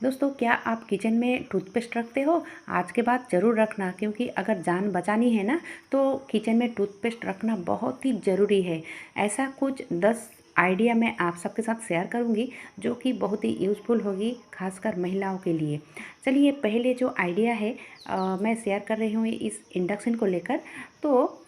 दोस्तों, क्या आप किचन में टूथपेस्ट रखते हो? आज के बाद ज़रूर रखना, क्योंकि अगर जान बचानी है ना तो किचन में टूथपेस्ट रखना बहुत ही ज़रूरी है। ऐसा कुछ 10 आइडिया मैं आप सबके साथ शेयर करूंगी जो कि बहुत ही यूज़फुल होगी, खासकर महिलाओं के लिए। चलिए, पहले जो आइडिया है मैं शेयर कर रही हूँ इस इंडक्शन को लेकर। तो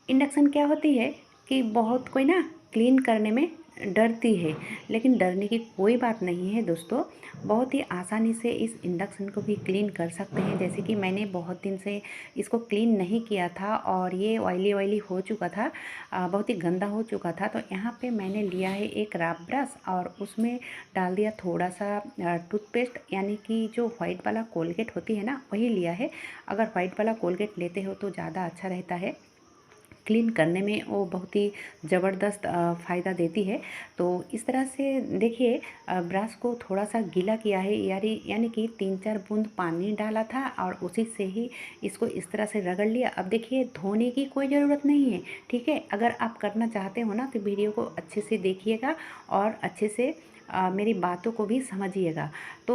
इंडक्शन क्या होती है कि बहुत कोई ना क्लीन करने में डरती है, लेकिन डरने की कोई बात नहीं है दोस्तों। बहुत ही आसानी से इस इंडक्शन को भी क्लीन कर सकते हैं। जैसे कि मैंने बहुत दिन से इसको क्लीन नहीं किया था और ये ऑयली ऑयली हो चुका था, बहुत ही गंदा हो चुका था। तो यहाँ पे मैंने लिया है एक रफ ब्रश और उसमें डाल दिया थोड़ा सा टूथपेस्ट, यानी कि जो वाइट वाला कोलगेट होती है ना, वही लिया है। अगर वाइट वाला कोलगेट लेते हो तो ज़्यादा अच्छा रहता है, क्लीन करने में वो बहुत ही ज़बरदस्त फ़ायदा देती है। तो इस तरह से देखिए, ब्रश को थोड़ा सा गीला किया है, यानी कि 3-4 बूंद पानी डाला था और उसी से ही इसको इस तरह से रगड़ लिया। अब देखिए, धोने की कोई ज़रूरत नहीं है, ठीक है। अगर आप करना चाहते हो ना तो वीडियो को अच्छे से देखिएगा और अच्छे से मेरी बातों को भी समझिएगा। तो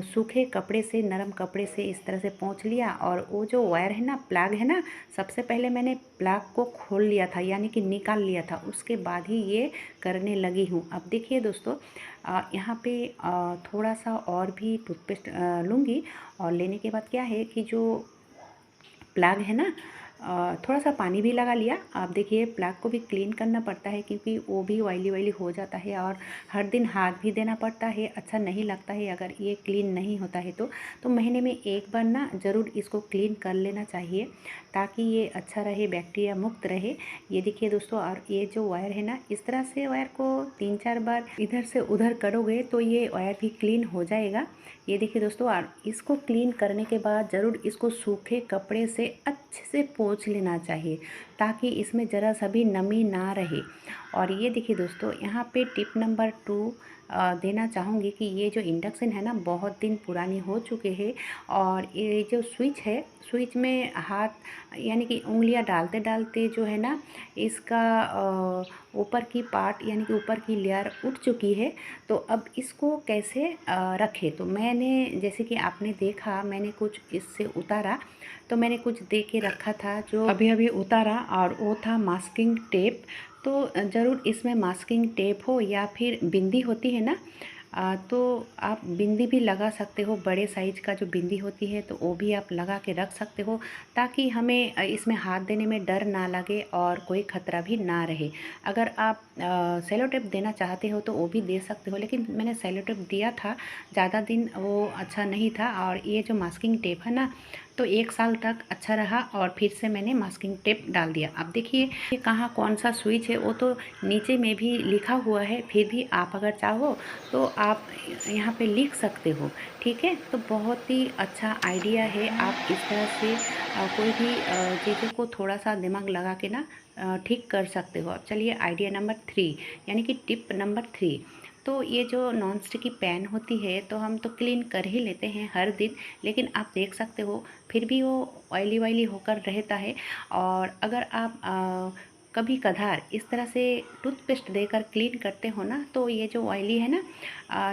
सूखे कपड़े से, नरम कपड़े से इस तरह से पोंछ लिया। और वो जो वायर है ना, प्लग है ना, सबसे पहले मैंने प्लग को खोल लिया था, यानी कि निकाल लिया था, उसके बाद ही ये करने लगी हूँ। अब देखिए दोस्तों, यहाँ पे थोड़ा सा और भी टूथपेस्ट लूँगी। और लेने के बाद क्या है कि जो प्लग है ना, थोड़ा सा पानी भी लगा लिया। आप देखिए, प्लग को भी क्लीन करना पड़ता है क्योंकि वो भी ऑयली ऑयली हो जाता है और हर दिन हाथ भी देना पड़ता है, अच्छा नहीं लगता है अगर ये क्लीन नहीं होता है तो महीने में एक बार ना ज़रूर इसको क्लीन कर लेना चाहिए, ताकि ये अच्छा रहे, बैक्टीरिया मुक्त रहे। ये देखिए दोस्तों, और ये जो वायर है ना, इस तरह से वायर को 3-4 बार इधर से उधर करोगे तो ये वायर भी क्लीन हो जाएगा। ये देखिए दोस्तों, और इसको क्लीन करने के बाद ज़रूर इसको सूखे कपड़े से अच्छे से पोंछ लेना चाहिए, ताकि इसमें ज़रा सा भी नमी ना रहे। और ये देखिए दोस्तों, यहाँ पे टिप नंबर 2 देना चाहूँगी कि ये जो इंडक्शन है ना, बहुत दिन पुरानी हो चुके हैं। और ये जो स्विच है, स्विच में हाथ यानी कि उंगलियां डालते डालते जो है ना, इसका ऊपर की पार्ट यानी कि ऊपर की लेयर उठ चुकी है। तो अब इसको कैसे रखें, तो मैंने, जैसे कि आपने देखा, मैंने कुछ इससे उतारा, तो मैंने कुछ दे के रखा था जो अभी अभी उतारा, और वो था मास्किंग टेप। तो ज़रूर इसमें मास्किंग टेप हो या फिर बिंदी होती है ना, तो आप बिंदी भी लगा सकते हो। बड़े साइज का जो बिंदी होती है तो वो भी आप लगा के रख सकते हो, ताकि हमें इसमें हाथ देने में डर ना लगे और कोई ख़तरा भी ना रहे। अगर आप सेलो टेप देना चाहते हो तो वो भी दे सकते हो, लेकिन मैंने सेलो टेप दिया था, ज़्यादा दिन वो अच्छा नहीं था। और ये जो मास्किंग टेप है ना, तो 1 साल तक अच्छा रहा और फिर से मैंने मास्किंग टेप डाल दिया। अब देखिए, ये कहाँ कौन सा स्विच है वो तो नीचे में भी लिखा हुआ है, फिर भी आप अगर चाहो तो आप यहाँ पे लिख सकते हो, ठीक है। तो बहुत ही अच्छा आइडिया है, आप इस तरह से कोई भी चीज़ों को थोड़ा सा दिमाग लगा के ना ठीक कर सकते हो। अब चलिए, आइडिया नंबर 3 यानी कि टिप नंबर 3। तो ये जो नॉन स्टिकी पैन होती है तो हम तो क्लीन कर ही लेते हैं हर दिन, लेकिन आप देख सकते हो फिर भी वो ऑयली ऑयली होकर रहता है। और अगर आप कभी कभार इस तरह से टूथपेस्ट देकर क्लीन करते हो ना, तो ये जो ऑयली है ना,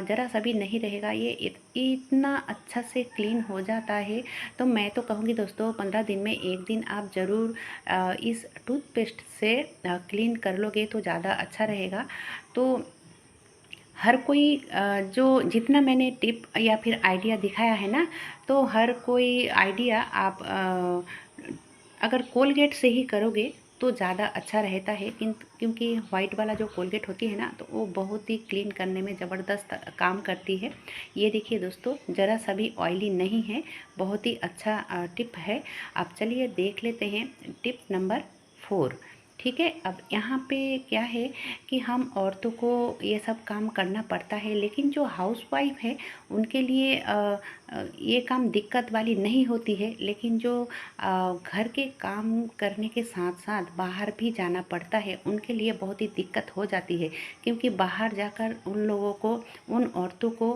ज़रा सा भी नहीं रहेगा, ये इतना अच्छा से क्लीन हो जाता है। तो मैं तो कहूँगी दोस्तों, 15 दिन में एक दिन आप ज़रूर इस टूथपेस्ट से क्लीन कर लोगे तो ज़्यादा अच्छा रहेगा। तो हर कोई जो जितना मैंने टिप या फिर आइडिया दिखाया है ना, तो हर कोई आइडिया आप अगर कोलगेट से ही करोगे तो ज़्यादा अच्छा रहता है। क्योंकि वाइट वाला जो कोलगेट होती है ना, तो वो बहुत ही क्लीन करने में ज़बरदस्त काम करती है। ये देखिए दोस्तों, ज़रा सा भी ऑयली नहीं है, बहुत ही अच्छा टिप है। अब चलिए देख लेते हैं टिप नंबर 4, ठीक है। अब यहाँ पे क्या है कि हम औरतों को ये सब काम करना पड़ता है, लेकिन जो हाउसवाइफ है उनके लिए ये काम दिक्कत वाली नहीं होती है। लेकिन जो घर के काम करने के साथ साथ बाहर भी जाना पड़ता है, उनके लिए बहुत ही दिक्कत हो जाती है। क्योंकि बाहर जाकर उन लोगों को, उन औरतों को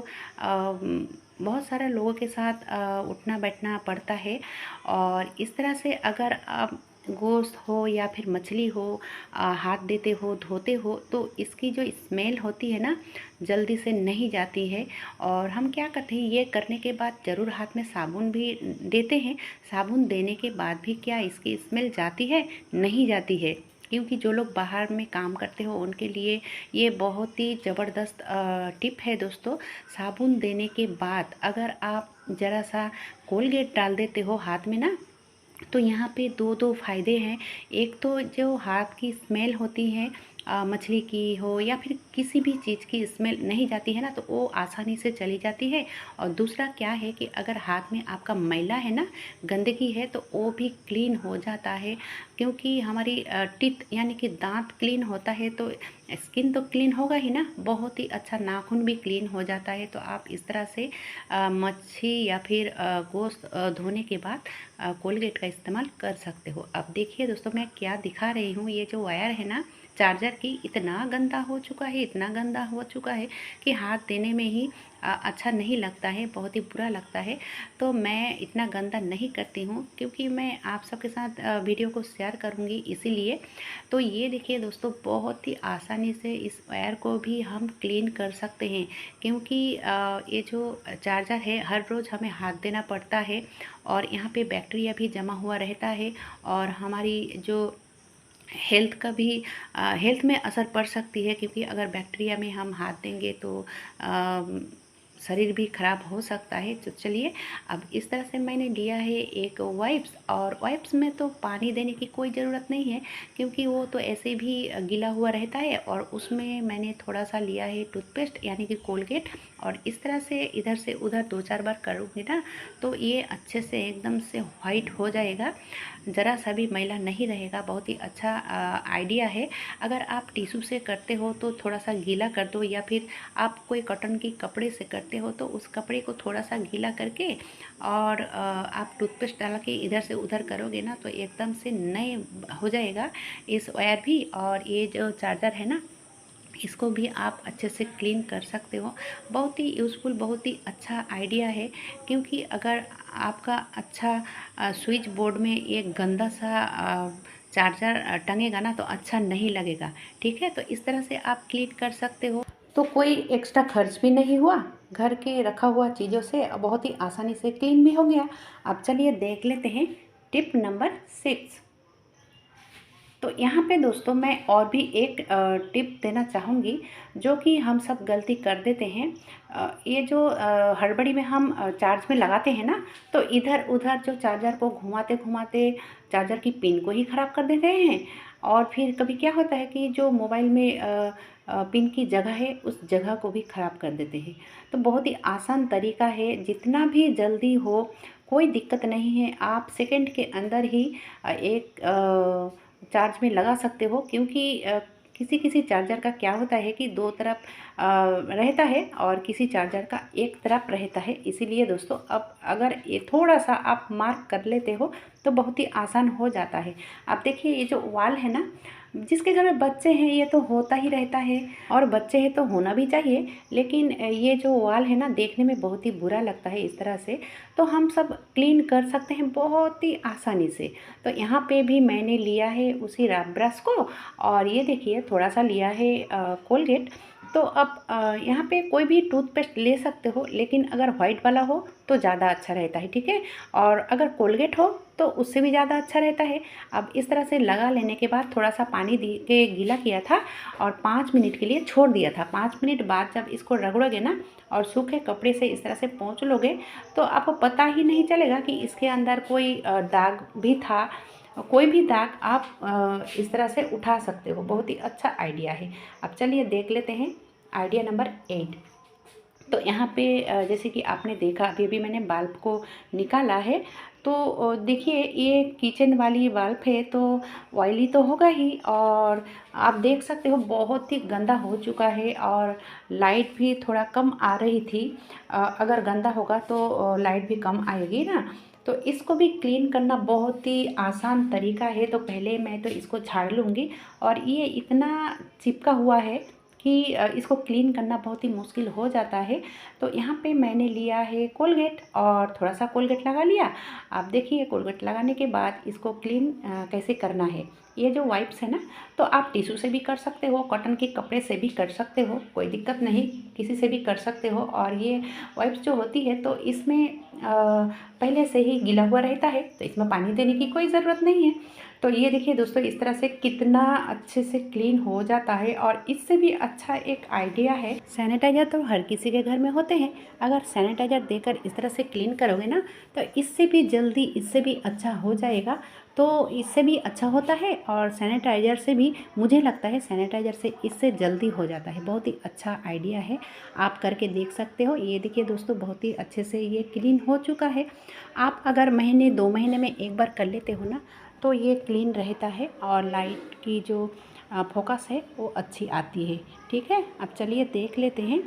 बहुत सारे लोगों के साथ उठना बैठना पड़ता है। और इस तरह से अगर आप गोश्त हो या फिर मछली हो, हाथ देते हो, धोते हो, तो इसकी जो स्मेल होती है ना, जल्दी से नहीं जाती है। और हम क्या करते हैं, ये करने के बाद ज़रूर हाथ में साबुन भी देते हैं। साबुन देने के बाद भी क्या इसकी स्मेल जाती है? नहीं जाती है। क्योंकि जो लोग बाहर में काम करते हो उनके लिए ये बहुत ही ज़बरदस्त टिप है दोस्तों। साबुन देने के बाद अगर आप ज़रा सा कोलगेट डाल देते हो हाथ में ना, तो यहाँ पे दो दो फायदे हैं। एक तो जो हाथ की स्मेल होती है, मछली की हो या फिर किसी भी चीज़ की स्मेल नहीं जाती है ना, तो वो आसानी से चली जाती है। और दूसरा क्या है कि अगर हाथ में आपका मैला है ना, गंदगी है, तो वो भी क्लीन हो जाता है। क्योंकि हमारी टीथ यानी कि दांत क्लीन होता है तो स्किन तो क्लीन होगा ही ना, बहुत ही अच्छा नाखून भी क्लीन हो जाता है। तो आप इस तरह से मच्छी या फिर गोश्त धोने के बाद कोलगेट का इस्तेमाल कर सकते हो। अब देखिए दोस्तों, मैं क्या दिखा रही हूँ, ये जो वायर है ना चार्जर की, इतना गंदा हो चुका है, इतना गंदा हो चुका है कि हाथ देने में ही अच्छा नहीं लगता है, बहुत ही बुरा लगता है। तो मैं इतना गंदा नहीं करती हूँ, क्योंकि मैं आप सबके साथ वीडियो को शेयर करूँगी इसीलिए। तो ये देखिए दोस्तों, बहुत ही आसानी से इस वायर को भी हम क्लीन कर सकते हैं। क्योंकि ये जो चार्जर है हर रोज़ हमें हाथ देना पड़ता है, और यहाँ पे बैक्टीरिया भी जमा हुआ रहता है, और हमारी जो हेल्थ का भी हेल्थ में असर पड़ सकती है। क्योंकि अगर बैक्टीरिया में हम हाथ देंगे तो शरीर भी खराब हो सकता है। तो चलिए, अब इस तरह से मैंने लिया है एक वाइप्स, और वाइप्स में तो पानी देने की कोई ज़रूरत नहीं है, क्योंकि वो तो ऐसे भी गीला हुआ रहता है। और उसमें मैंने थोड़ा सा लिया है टूथपेस्ट यानी कि कोलगेट, और इस तरह से इधर से उधर 2-4 बार करूँगी ना, तो ये अच्छे से एकदम से वाइट हो जाएगा, ज़रा सा भी मैला नहीं रहेगा। बहुत ही अच्छा आइडिया है। अगर आप टिश्यू से करते हो तो थोड़ा सा गीला कर दो, या फिर आप कोई कॉटन की कपड़े से करते हो तो उस कपड़े को थोड़ा सा गीला करके, और आप टूथपेस्ट डाल के इधर से उधर करोगे ना, तो एकदम से नए हो जाएगा इस वायर भी। और ये जो चार्जर है ना, इसको भी आप अच्छे से क्लीन कर सकते हो। बहुत ही यूज़फुल, बहुत ही अच्छा आइडिया है। क्योंकि अगर आपका अच्छा स्विच बोर्ड में एक गंदा सा चार्जर टंगेगा ना, तो अच्छा नहीं लगेगा। ठीक है, तो इस तरह से आप क्लीन कर सकते हो। तो कोई एक्स्ट्रा खर्च भी नहीं हुआ, घर के रखा हुआ चीज़ों से बहुत ही आसानी से क्लीन भी हो गया। अब चलिए देख लेते हैं टिप नंबर 6। तो यहाँ पे दोस्तों मैं और भी एक टिप देना चाहूँगी, जो कि हम सब गलती कर देते हैं। ये जो हड़बड़ी में हम चार्ज में लगाते हैं ना, तो इधर उधर जो चार्जर को घुमाते घुमाते चार्जर की पिन को ही ख़राब कर देते हैं। और फिर कभी क्या होता है कि जो मोबाइल में पिन की जगह है, उस जगह को भी ख़राब कर देते हैं। तो बहुत ही आसान तरीका है, जितना भी जल्दी हो, कोई दिक्कत नहीं है, आप सेकंड के अंदर ही एक चार्ज में लगा सकते हो। क्योंकि किसी किसी चार्जर का क्या होता है कि दो तरफ रहता है, और किसी चार्जर का एक तरफ रहता है। इसीलिए दोस्तों, अब अगर ये थोड़ा सा आप मार्क कर लेते हो तो बहुत ही आसान हो जाता है। अब देखिए, ये जो वाल है ना, जिसके घर में बच्चे हैं ये तो होता ही रहता है, और बच्चे हैं तो होना भी चाहिए। लेकिन ये जो वाल है ना, देखने में बहुत ही बुरा लगता है इस तरह से। तो हम सब क्लीन कर सकते हैं बहुत ही आसानी से। तो यहाँ पे भी मैंने लिया है उसी रफ ब्रश को, और ये देखिए थोड़ा सा लिया है कोलगेट। तो अब यहाँ पे कोई भी टूथपेस्ट ले सकते हो, लेकिन अगर वाइट वाला हो तो ज़्यादा अच्छा रहता है। ठीक है, और अगर कोलगेट हो तो उससे भी ज़्यादा अच्छा रहता है। अब इस तरह से लगा लेने के बाद थोड़ा सा पानी दे के गीला किया था, और 5 मिनट के लिए छोड़ दिया था। 5 मिनट बाद जब इसको रगड़ोगे ना, और सूखे कपड़े से इस तरह से पोंछ लोगे, तो आपको पता ही नहीं चलेगा कि इसके अंदर कोई दाग भी था। कोई भी दाग आप इस तरह से उठा सकते हो। बहुत ही अच्छा आइडिया है। अब चलिए देख लेते हैं आइडिया नंबर 8। तो यहाँ पे जैसे कि आपने देखा, अभी अभी मैंने बल्ब को निकाला है। तो देखिए, ये किचन वाली बल्ब है, तो ऑयली तो होगा ही, और आप देख सकते हो बहुत ही गंदा हो चुका है, और लाइट भी थोड़ा कम आ रही थी। अगर गंदा होगा तो लाइट भी कम आएगी ना। तो इसको भी क्लीन करना बहुत ही आसान तरीका है। तो पहले मैं तो इसको झाड़ लूँगी, और ये इतना चिपका हुआ है कि इसको क्लीन करना बहुत ही मुश्किल हो जाता है। तो यहाँ पे मैंने लिया है कोलगेट और थोड़ा सा कोलगेट लगा लिया। आप देखिए कोलगेट लगाने के बाद इसको क्लीन कैसे करना है। ये जो वाइप्स है ना, तो आप टिश्यू से भी कर सकते हो, कॉटन के कपड़े से भी कर सकते हो, कोई दिक्कत नहीं, किसी से भी कर सकते हो। और ये वाइप्स जो होती है तो इसमें पहले से ही गीला हुआ रहता है, तो इसमें पानी देने की कोई ज़रूरत नहीं है। तो ये देखिए दोस्तों, इस तरह से कितना अच्छे से क्लीन हो जाता है। और इससे भी अच्छा एक आइडिया है, सैनिटाइज़र तो हर किसी के घर में होते हैं, अगर सैनिटाइज़र देकर इस तरह से क्लीन करोगे ना तो इससे भी जल्दी, इससे भी अच्छा हो जाएगा। तो इससे भी अच्छा होता है और सैनिटाइज़र से भी, मुझे लगता है सैनिटाइज़र से इससे जल्दी हो जाता है। बहुत ही अच्छा आइडिया है, आप करके देख सकते हो। ये देखिए दोस्तों, बहुत ही अच्छे से ये क्लीन हो चुका है। आप अगर महीने 2 महीने में एक बार कर लेते हो ना तो ये क्लीन रहता है और लाइट की जो फोकस है वो अच्छी आती है। ठीक है, अब चलिए देख लेते हैं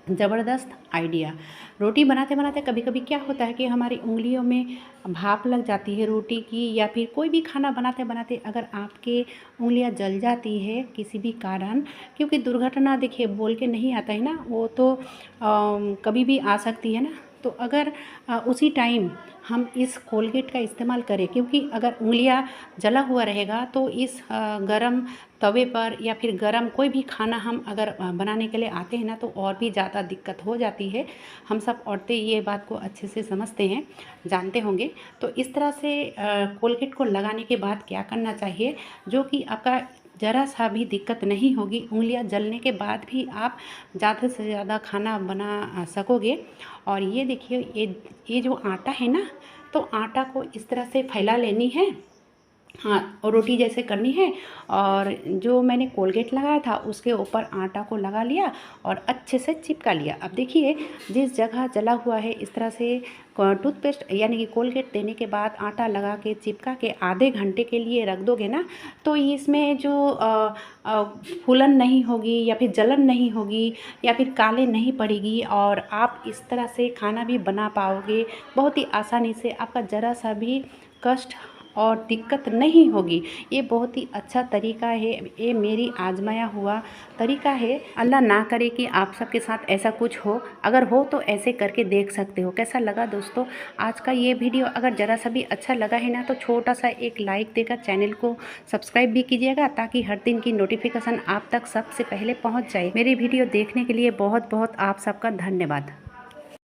ज़बरदस्त आइडिया। रोटी बनाते बनाते कभी कभी क्या होता है कि हमारी उंगलियों में भाप लग जाती है रोटी की, या फिर कोई भी खाना बनाते बनाते अगर आपके उंगलियां जल जाती है किसी भी कारण, क्योंकि दुर्घटना देखिए बोल के नहीं आता है ना, वो तो कभी भी आ सकती है ना। तो अगर उसी टाइम हम इस कोलगेट का इस्तेमाल करें, क्योंकि अगर उंगलियां जला हुआ रहेगा तो इस गरम तवे पर या फिर गरम कोई भी खाना हम अगर बनाने के लिए आते हैं ना तो और भी ज़्यादा दिक्कत हो जाती है। हम सब औरतें ये बात को अच्छे से समझते हैं, जानते होंगे। तो इस तरह से कोलगेट को लगाने के बाद क्या करना चाहिए, जो कि आपका ज़रा सा भी दिक्कत नहीं होगी, उंगलियां जलने के बाद भी आप ज़्यादा से ज़्यादा खाना बना सकोगे। और ये देखिए, ये जो आटा है ना, तो आटा को इस तरह से फैला लेनी है, हाँ, और रोटी जैसे करनी है। और जो मैंने कोलगेट लगाया था उसके ऊपर आटा को लगा लिया और अच्छे से चिपका लिया। अब देखिए, जिस जगह जला हुआ है इस तरह से टूथपेस्ट यानी कि कोलगेट देने के बाद आटा लगा के चिपका के आधे घंटे के लिए रख दोगे ना, तो इसमें जो फूलन नहीं होगी या फिर जलन नहीं होगी या फिर काले नहीं पड़ेगी, और आप इस तरह से खाना भी बना पाओगे बहुत ही आसानी से। आपका ज़रा सा भी कष्ट और दिक्कत नहीं होगी। ये बहुत ही अच्छा तरीका है, ये मेरी आजमाया हुआ तरीका है। अल्लाह ना करे कि आप सबके साथ ऐसा कुछ हो, अगर हो तो ऐसे करके देख सकते हो। कैसा लगा दोस्तों आज का ये वीडियो? अगर ज़रा सा भी अच्छा लगा है ना तो छोटा सा एक लाइक देकर चैनल को सब्सक्राइब भी कीजिएगा, ताकि हर दिन की नोटिफिकेशन आप तक सबसे पहले पहुँच जाए। मेरी वीडियो देखने के लिए बहुत बहुत आप सबका धन्यवाद।